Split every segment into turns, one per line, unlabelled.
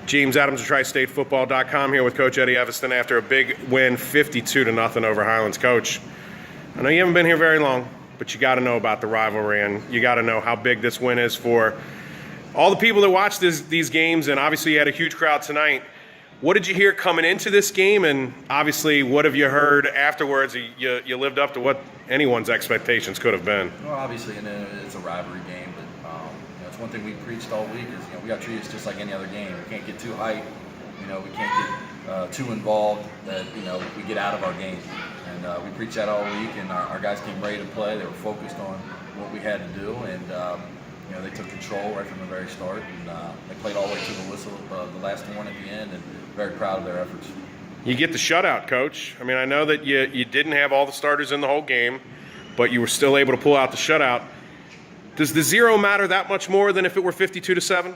James Adams of tristatefootball.com here with Coach Eddie Eviston after a big win, 52-0 over Highlands. Coach, I know you haven't been here very long, but you got to know about the rivalry, and you got to know how big this win is for all the people that watch these games, and obviously you had a huge crowd tonight. What did you hear coming into this game, and obviously what have you heard afterwards? You lived up to what anyone's expectations could have been.
Well, obviously, and it's a rivalry game, but it's one thing we preached all week is we got to treat it just like any other game. We can't get too hyped. We can't get too involved that we get out of our game. And we preached that all week, and our guys came ready to play. They were focused on what we had to do, and they took control right from the very start, and they played all the way to the whistle, the last one at the end, and very proud of their efforts.
You get the shutout, Coach. I mean, I know that you didn't have all the starters in the whole game, but you were still able to pull out the shutout. Does the zero matter that much more than if it were 52-7?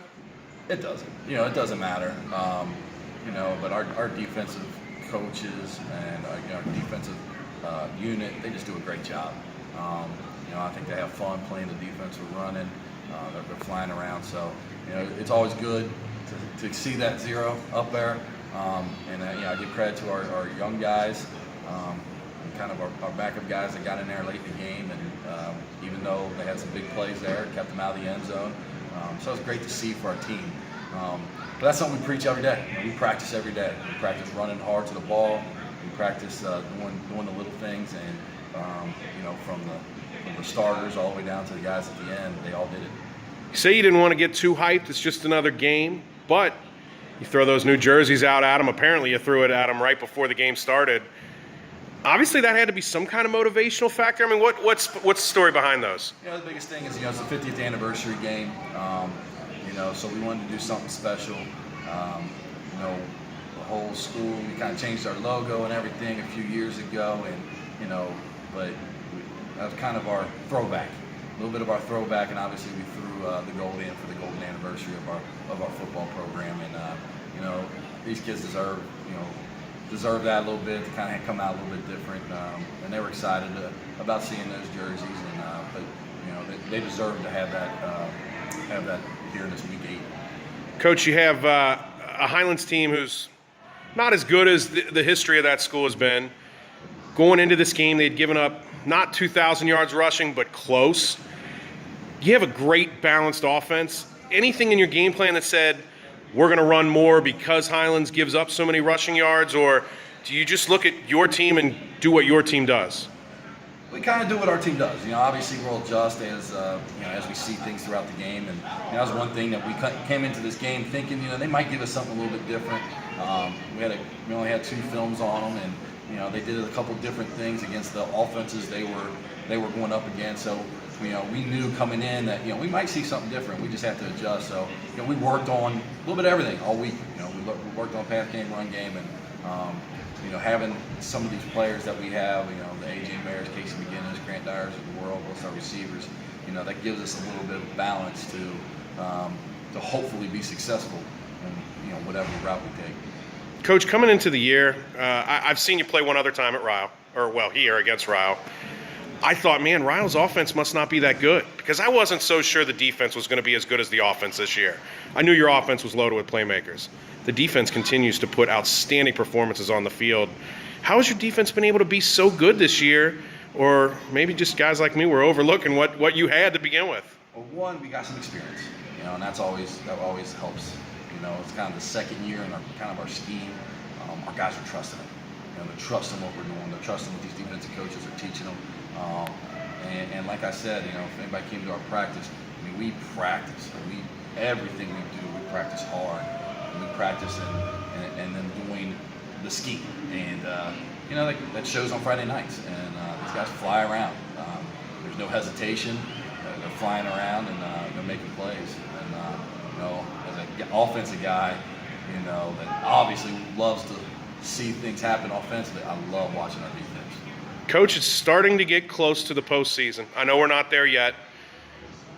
It doesn't. It doesn't matter. But our defensive coaches and our defensive unit, they just do a great job. I think they have fun playing the defense. We're running. They're flying around. So, it's always good to see that zero up there. I give credit to our young guys, and kind of our backup guys that got in there late in the game. And even though they had some big plays there, kept them out of the end zone. So it's great to see for our team. But that's something we preach every day. We practice every day. We practice running hard to the ball. We practice doing the little things, and from the starters all the way down to the guys at the end, they all did it.
You say you didn't want to get too hyped. It's just another game, but you throw those new jerseys out at them. Apparently, you threw it at them right before the game started. Obviously, that had to be some kind of motivational factor. I mean, what's the story behind those?
The biggest thing is it's the 50th anniversary game. So we wanted to do something special. The whole school, we kind of changed our logo and everything a few years ago, and but that was kind of our throwback, a little bit of our throwback, and obviously we threw the gold in for the golden anniversary of our football program, and these kids deserve that a little bit to kind of come out a little bit different, and they were excited about seeing those jerseys, and but they deserve to have that here in this week 8.
Coach, you have a Highlands team who's not as good as the history of that school has been. Going into this game, they'd given up not 2,000 yards rushing, but close. You have a great balanced offense. Anything in your game plan that said, we're going to run more because Highlands gives up so many rushing yards, or do you just look at your team and do what your team does?
We kind of do what our team does. Obviously we'll adjust as we see things throughout the game, and that was one thing that we came into this game thinking, they might give us something a little bit different. We only had 2 films on them, and they did a couple different things against the offenses they were going up against. So we knew coming in that we might see something different. We just have to adjust. So we worked on a little bit of everything all week. We worked on pass game, run game, and having some of these players that we have, the A.J. Bears, Casey McGinnis, Grant Dyers of the world, both our receivers, that gives us a little bit of balance to hopefully be successful in whatever route we take.
Coach, coming into the year, I've seen you play one other time at Ryle, here against Ryle. I thought, man, Ryle's offense must not be that good, because I wasn't so sure the defense was going to be as good as the offense this year. I knew your offense was loaded with playmakers. The defense continues to put outstanding performances on the field. How has your defense been able to be so good this year? Or maybe just guys like me were overlooking what you had to begin with?
Well, one, we got some experience, and that always helps. It's kind of the second year in our scheme. Our guys are trusting it. They're trusting what we're doing. They're trusting what these defensive coaches are teaching them. And like I said, if anybody came to our practice, we practice. Everything we do, we practice hard. We practice and then doing the scheme. And that shows on Friday nights. And these guys fly around. There's no hesitation. They're flying around, and they're making plays. And as an offensive guy, that obviously loves to see things happen offensively, I love watching our defense.
Coach, it's starting to get close to the postseason. I know we're not there yet,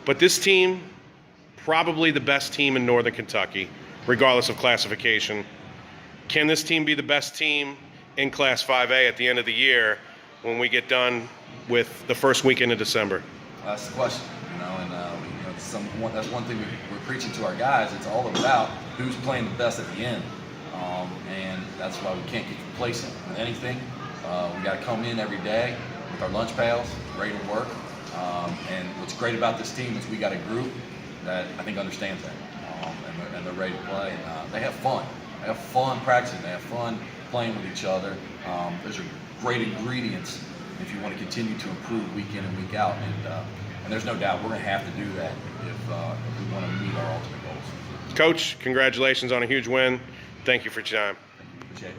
but this team, probably the best team in Northern Kentucky, regardless of classification. Can this team be the best team in Class 5A at the end of the year when we get done with the first weekend of December?
That's the question, and the that's one thing we're preaching to our guys. It's all about who's playing the best at the end, and that's why we can't get complacent with anything. We got to come in every day with our lunch pails, ready to work. And what's great about this team is we got a group that I think understands that, and they're ready to play. And, they have fun. They have fun practicing. They have fun playing with each other. Those are great ingredients if you want to continue to improve week in and week out. And there's no doubt we're going to have to do that if we want to meet our ultimate goals.
Coach, congratulations on a huge win. Thank you for your time.
Appreciate it.